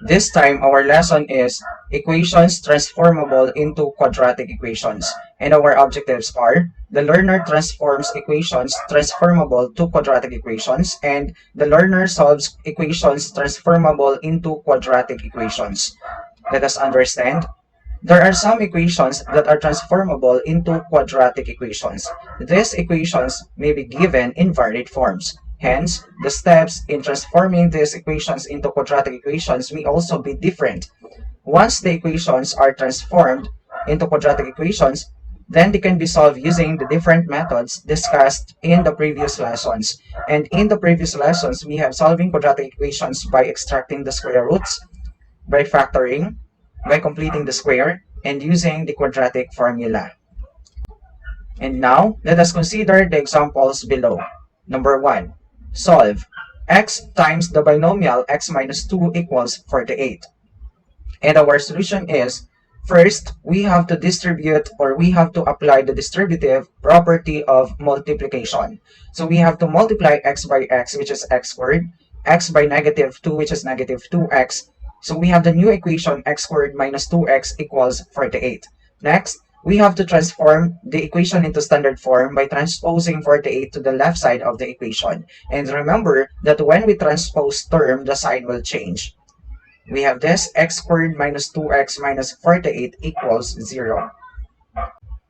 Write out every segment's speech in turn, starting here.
This time, our lesson is equations transformable into quadratic equations. And our objectives are: the learner transforms equations transformable to quadratic equations, and the learner solves equations transformable into quadratic equations. Let us understand. There are some equations that are transformable into quadratic equations. These equations may be given in varied forms. Hence, the steps in transforming these equations into quadratic equations may also be different. Once the equations are transformed into quadratic equations, then they can be solved using the different methods discussed in the previous lessons. And in the previous lessons, we have solving quadratic equations by extracting the square roots, by factoring, by completing the square, and using the quadratic formula. And now, let us consider the examples below. Number 1. Solve x times the binomial x minus 2 equals 48. And our solution is, first, we have to distribute, or we have to apply the distributive property of multiplication. So we have to multiply x by x, which is x squared, x by negative 2, which is negative 2x. So we have the new equation x squared minus 2x equals 48. Next, we have to transform the equation into standard form by transposing 48 to the left side of the equation. And remember that when we transpose term, the sign will change. We have this x squared minus 2x minus 48 equals 0.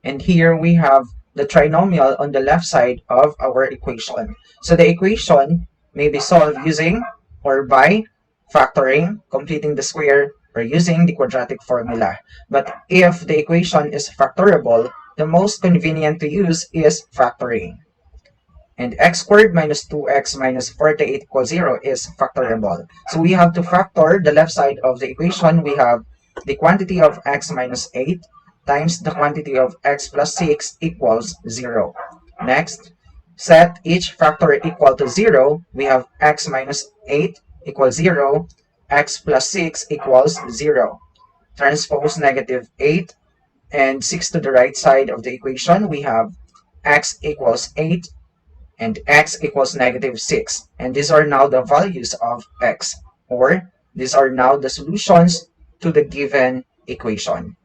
And here we have the trinomial on the left side of our equation. So the equation may be solved using or by factoring, completing the square, or using the quadratic formula. But if the equation is factorable, the most convenient to use is factoring. And x squared minus 2x minus 48 equals 0 is factorable. So we have to factor the left side of the equation. We have the quantity of x minus 8 times the quantity of x plus 6 equals 0. Next, set each factor equal to 0. We have x minus 8 equals 0, x plus 6 equals 0. Transpose negative 8 and 6 to the right side of the equation. We have x equals 8 and x equals negative 6. And these are now the values of x, or these are now the solutions to the given equation.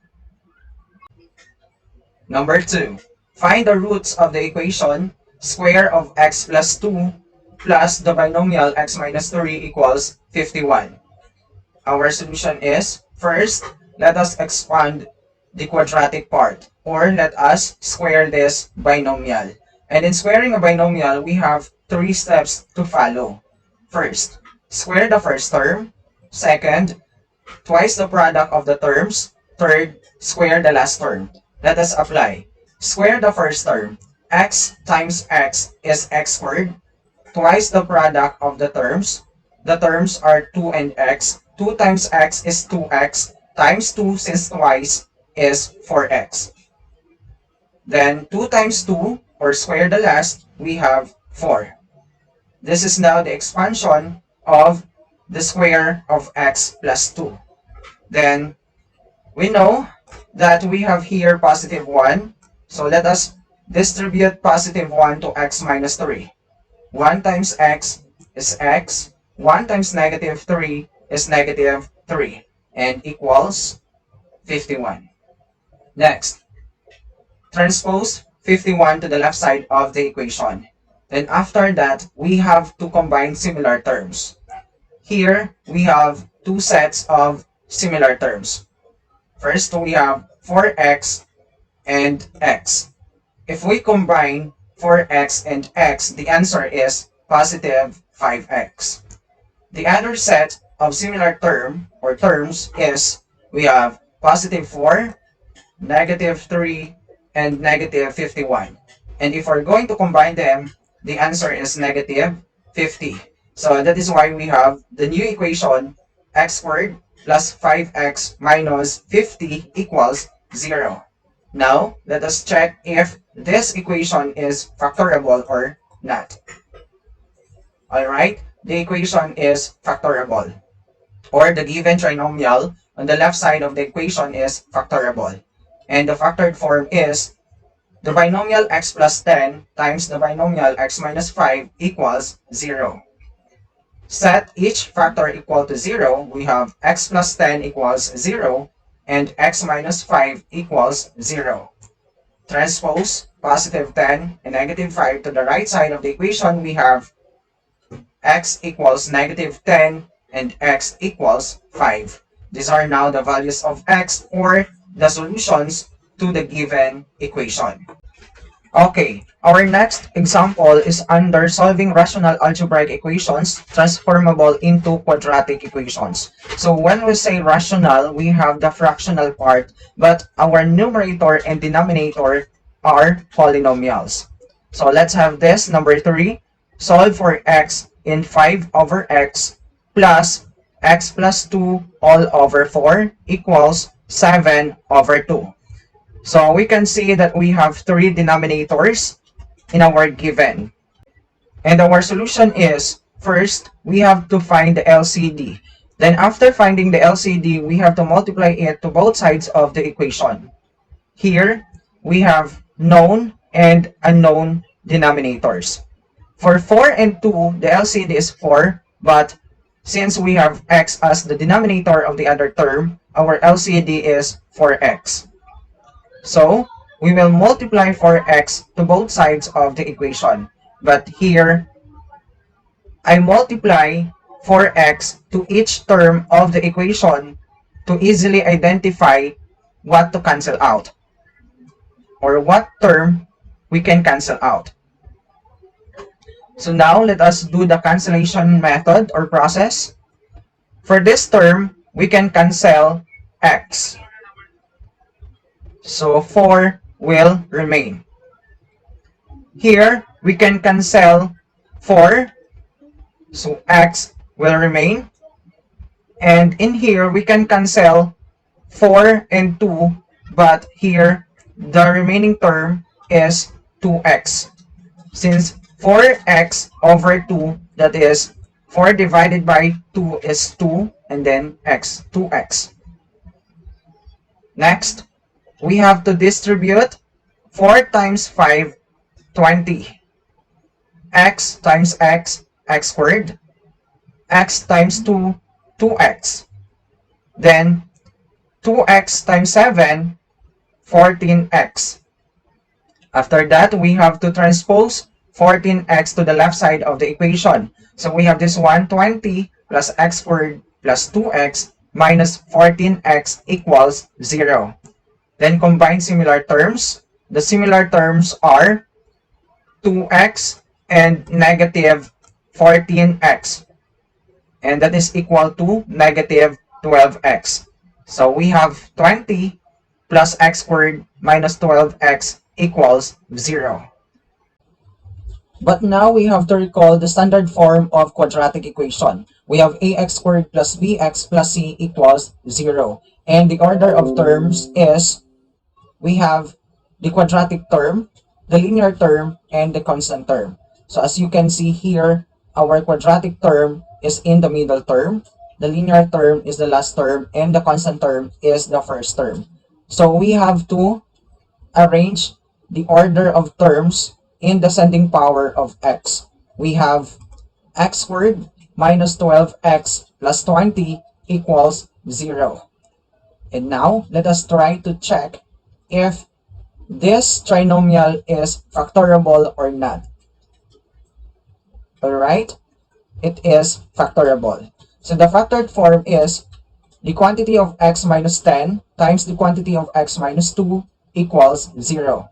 Number 2. Find the roots of the equation square of x plus 2 plus the binomial x minus 3 equals 51. Our solution is, first, let us expand the quadratic part, or let us square this binomial. And in squaring a binomial, we have 3 steps to follow. First, square the first term. Second, twice the product of the terms. Third, square the last term. Let us apply. Square the first term. X times x is x squared. Twice the product of the terms. The terms are 2 and x. 2 times x is 2x. Times 2, since twice, is 4x. Then 2 times 2, or square the last, we have 4. This is now the expansion of the square of x plus 2. Then we know that we have here positive 1. So let us distribute positive 1 to x minus 3. 1 times x is x. 1 times negative 3 is negative 3. And equals 51. Next, transpose 51 to the left side of the equation. Then after that, we have to combine similar terms. Here, we have 2 sets of similar terms. First, we have 4x and x. If we combine 4x and x, the answer is positive 5x. The other set of similar terms is, we have positive 4, negative 3, and negative 51. And if we're going to combine them, the answer is negative 50. So that is why we have the new equation x squared plus 5x minus 50 equals 0. Now, let us check if this equation is factorable or not. Alright, the equation is factorable, or the given trinomial on the left side of the equation is factorable. And the factored form is the binomial x plus 10 times the binomial x minus 5 equals 0. Set each factor equal to 0, we have x plus 10 equals 0 and x minus 5 equals 0. Transpose positive 10 and negative 5 to the right side of the equation, we have x equals negative 10 and x equals 5. These are now the values of x or the solutions to the given equation. Okay, our next example is under solving rational algebraic equations transformable into quadratic equations. So when we say rational, we have the fractional part, but our numerator and denominator are polynomials. So let's have this, number 3. Solve for x in 5 over x plus 2 all over 4 equals 7 over 2. So we can see that we have 3 denominators in our given. And our solution is, first, we have to find the LCD. Then after finding the LCD, we have to multiply it to both sides of the equation. Here, we have known and unknown denominators. For 4 and 2, the LCD is 4, but since we have x as the denominator of the other term, our LCD is 4x. So, we will multiply 4x to both sides of the equation. But here, I multiply 4x to each term of the equation to easily identify what to cancel out, or what term we can cancel out. So now, let us do the cancellation method or process. For this term, we can cancel x. So 4 will remain. Here, we can cancel 4. So x will remain. And in here, we can cancel 4 and 2. But here, the remaining term is 2x. Since 4x over 2, that is 4 divided by 2 is 2. And then x, 2x. Next, we have to distribute 4 times 5, 20. X times x, x squared. X times 2, 2x. Then 2x times 7, 14x. After that, we have to transpose 14x to the left side of the equation. So we have this one, 20 plus x squared plus 2x minus 14x equals 0. Then combine similar terms. The similar terms are 2x and negative 14x. And that is equal to negative 12x. So we have 20 plus x squared minus 12x equals 0. But now we have to recall the standard form of quadratic equation. We have ax squared plus bx plus c equals 0. And the order of terms is, we have the quadratic term, the linear term, and the constant term. So as you can see here, our quadratic term is in the middle term, the linear term is the last term, and the constant term is the first term. So we have to arrange the order of terms in descending power of x. We have x squared minus 12x plus 20 equals 0. And now, let us try to check if this trinomial is factorable or not. Alright, it is factorable. So the factored form is the quantity of x minus 10 times the quantity of x minus 2 equals 0.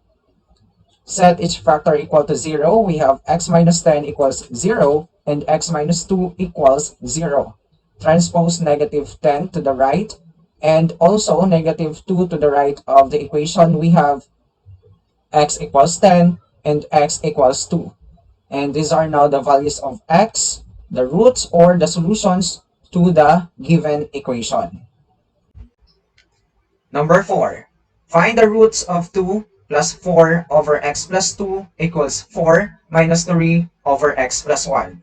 Set each factor equal to 0. We have x minus 10 equals 0 and x minus 2 equals 0. Transpose negative 10 to the right and also negative 2 to the right of the equation. We have x equals 10 and x equals 2. And these are now the values of x, the roots or the solutions to the given equation. Number 4. Find the roots of 2 plus 4 over x plus 2 equals 4 minus 3 over x plus 1.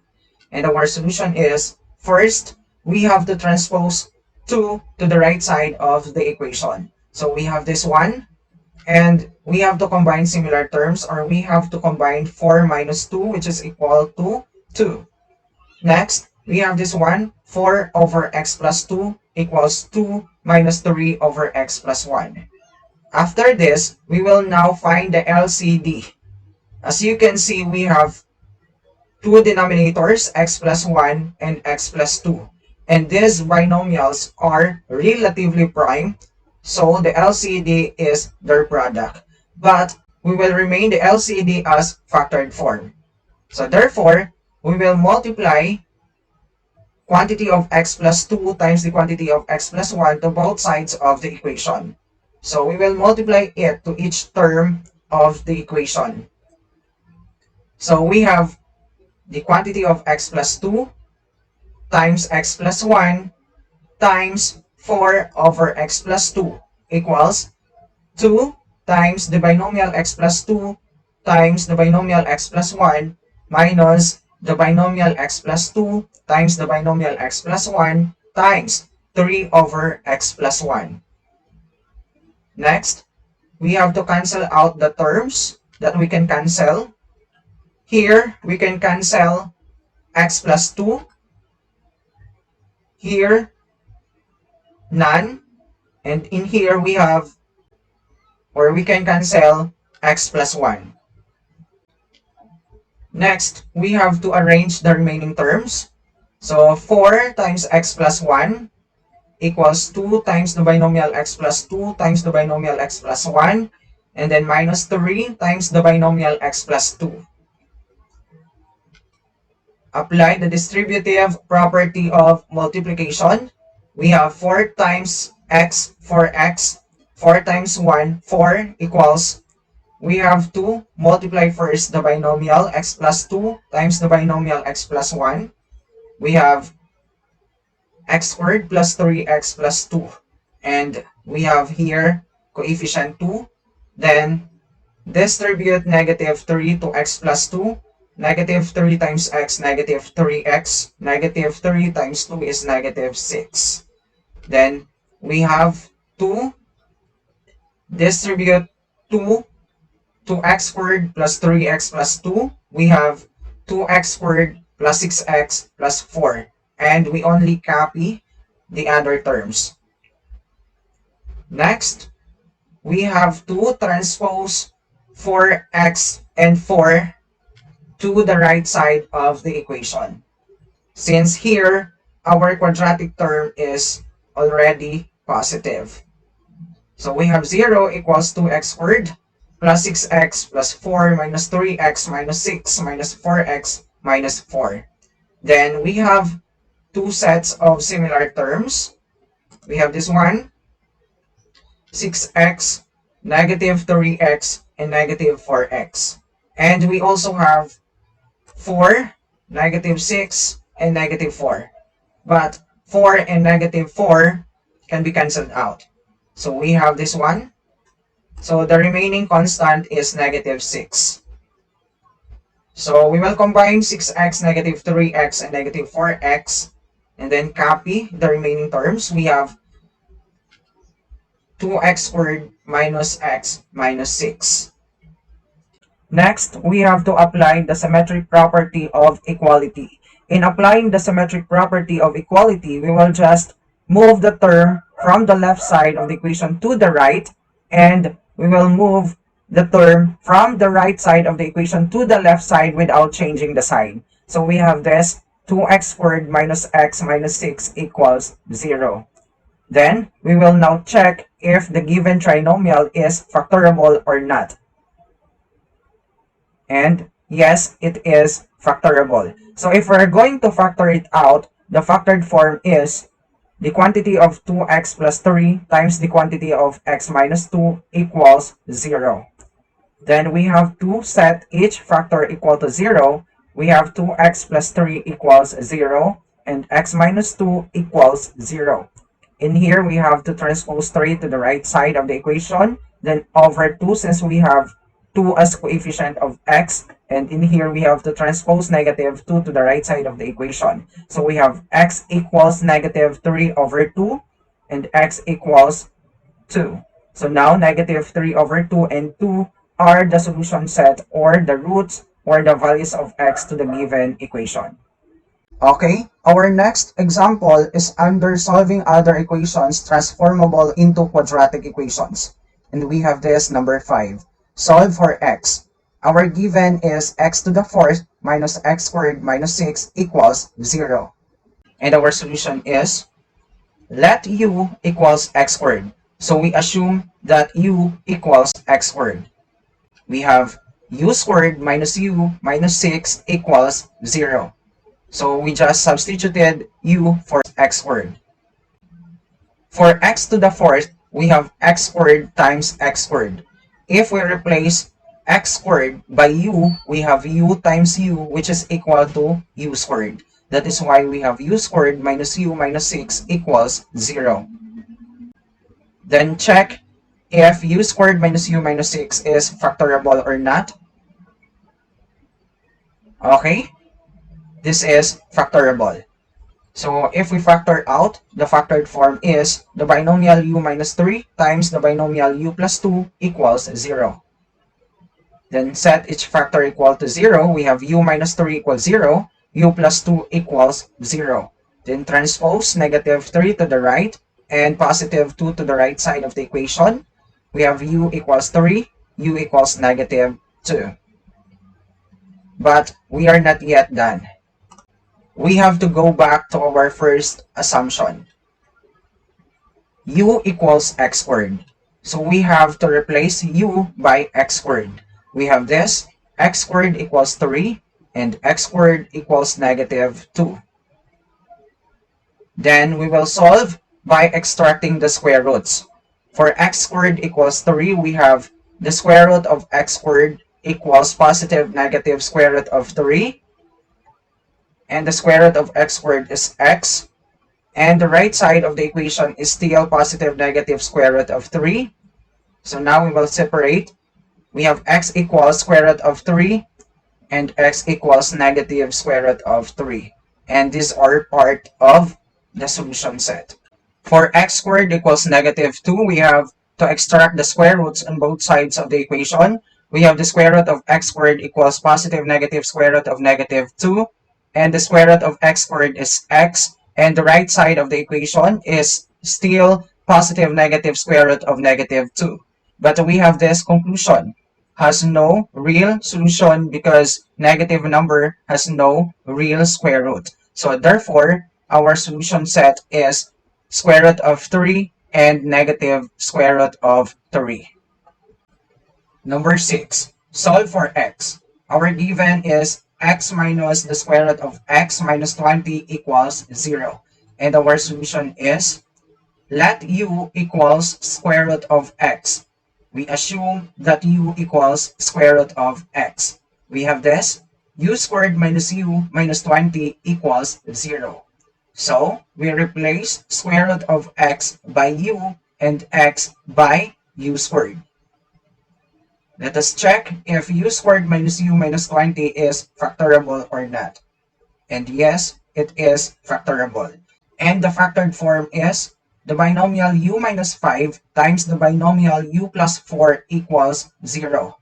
And our solution is, first, we have to transpose 2 to the right side of the equation. So we have this one, and we have to combine similar terms, or we have to combine 4 minus 2, which is equal to 2. Next, we have this one, 4 over x plus 2 equals 2 minus 3 over x plus 1. After this, we will now find the LCD. As you can see, we have two denominators, x plus 1 and x plus 2. And these binomials are relatively prime, so the LCD is their product. But we will remain the LCD as factored form. So therefore, we will multiply quantity of x plus 2 times the quantity of x plus 1 to both sides of the equation. So we will multiply it to each term of the equation. So we have the quantity of x plus 2 times x plus 1 times 4 over x plus 2 equals 2 times the binomial x plus 2 times the binomial x plus 1 minus the binomial x plus 2 times the binomial x plus 1 times 3 over x plus 1. Next, we have to cancel out the terms that we can cancel. Here, we can cancel x plus 2. Here, none. And in here, we have, or we can cancel x plus 1. Next, we have to arrange the remaining terms. So 4 times x plus 1 equals 2 times the binomial x plus 2 times the binomial x plus 1, and then minus 3 times the binomial x plus 2. Apply the distributive property of multiplication. We have 4 times x for x, 4 times 1, 4 equals, we have to multiply first the binomial x plus 2 times the binomial x plus 1. We have x squared plus 3x plus 2. And we have here coefficient 2. Then distribute negative 3 to x plus 2. Negative 3 times x, negative 3x. Negative 3 times 2 is negative 6. Then we have 2. Distribute 2 to x squared plus 3x plus 2. We have 2x squared plus 6x plus 4. And we only copy the other terms. Next, we have to transpose 4x and 4 to the right side of the equation. Since here, our quadratic term is already positive. So we have 0 equals 2x squared plus 6x plus 4 minus 3x minus 6 minus 4x minus 4. Then we have two sets of similar terms. We have this one, 6x, negative 3x, and negative 4x. And we also have 4, negative 6, and negative 4. But 4 and negative 4 can be cancelled out. So we have this one. So the remaining constant is negative 6. So we will combine 6x, negative 3x, and negative 4x, and then copy the remaining terms. We have 2x squared minus x minus 6. Next, we have to apply the symmetric property of equality. In applying the symmetric property of equality, we will just move the term from the left side of the equation to the right, and we will move the term from the right side of the equation to the left side without changing the sign. So we have this 2x squared minus x minus 6 equals 0. Then, we will now check if the given trinomial is factorable or not. And yes, it is factorable. So if we're going to factor it out, the factored form is the quantity of 2x plus 3 times the quantity of x minus 2 equals 0. Then we have to set each factor equal to 0. We have 2x plus 3 equals 0 and x minus 2 equals 0. In here, we have to transpose 3 to the right side of the equation. Then over 2, since we have 2 as coefficient of x, and in here we have to transpose negative 2 to the right side of the equation. So we have x equals negative 3 over 2 and x equals 2. So now negative 3 over 2 and 2 are the solution set or the roots or the values of x to the given equation. Okay, our next example is under solving other equations transformable into quadratic equations. And we have this number 5. Solve for x. Our given is x to the fourth minus x squared minus 6 equals 0. And our solution is let u equals x squared. So we assume that u equals x squared. We have u squared minus u minus 6 equals 0. So we just substituted u for x squared. For x to the fourth, we have x squared times x squared. If we replace x squared by u, we have u times u, which is equal to u squared. That is why we have u squared minus u minus 6 equals 0. Then check if u squared minus u minus 6 is factorable or not. Okay, this is factorable. So if we factor out, the factored form is the binomial u minus 3 times the binomial u plus 2 equals 0. Then set each factor equal to 0. We have u minus 3 equals 0, u plus 2 equals 0. Then transpose negative 3 to the right and positive 2 to the right side of the equation. We have u equals 3, u equals negative 2. But we are not yet done. We have to go back to our first assumption. U equals x squared. So we have to replace u by x squared. We have this, x squared equals 3, and x squared equals negative 2. Then we will solve by extracting the square roots. For x squared equals 3, we have the square root of x squared equals positive negative square root of 3. And the square root of x squared is x. And the right side of the equation is still positive negative square root of 3. So now we will separate. We have x equals square root of 3 and x equals negative square root of 3. And these are part of the solution set. For x squared equals negative 2, we have to extract the square roots on both sides of the equation. We have the square root of x squared equals positive negative square root of negative 2. And the square root of x squared is x, and the right side of the equation is still positive negative square root of negative 2. But we have this conclusion, has no real solution because negative number has no real square root. So therefore, our solution set is square root of 3 and negative square root of 3. Number 6, solve for x. Our given is x minus the square root of x minus 20 equals 0. And our solution is let u equals square root of x. We assume that u equals square root of x. We have this, u squared minus u minus 20 equals 0. So we replace square root of x by u and x by u squared. Let us check if u squared minus u minus 20 is factorable or not. And yes, it is factorable. And the factored form is the binomial u minus 5 times the binomial u plus 4 equals 0.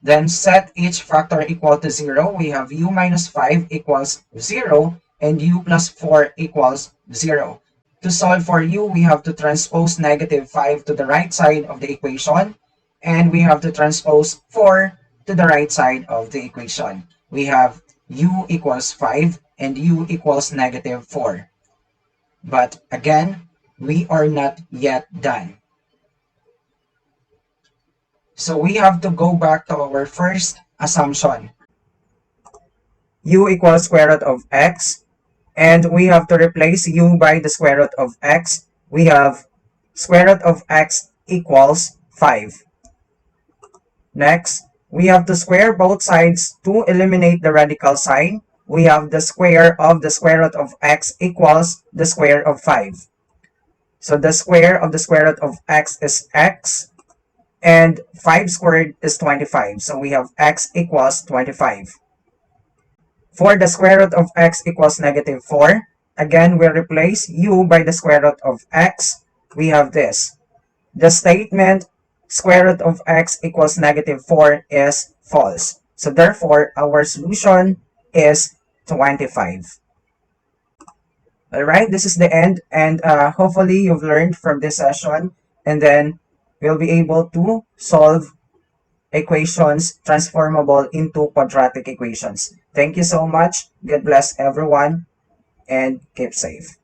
Then set each factor equal to 0. We have u minus 5 equals 0 and u plus 4 equals 0. To solve for u, we have to transpose negative 5 to the right side of the equation. And we have to transpose 4 to the right side of the equation. We have u equals 5 and u equals negative 4. But again, we are not yet done. So we have to go back to our first assumption. U equals square root of x. And we have to replace u by the square root of x. We have square root of x equals 5. Next, we have to square both sides to eliminate the radical sign. We have the square of the square root of x equals the square of 5. So the square of the square root of x is x, and 5 squared is 25. So we have x equals 25. For the square root of x equals negative 4, again, we replace u by the square root of x. We have this. The statement square root of x equals negative 4 is false. So therefore, our solution is 25. All right, this is the end, and hopefully you've learned from this session, and then we'll be able to solve equations transformable into quadratic equations. Thank you so much. God bless everyone, and keep safe.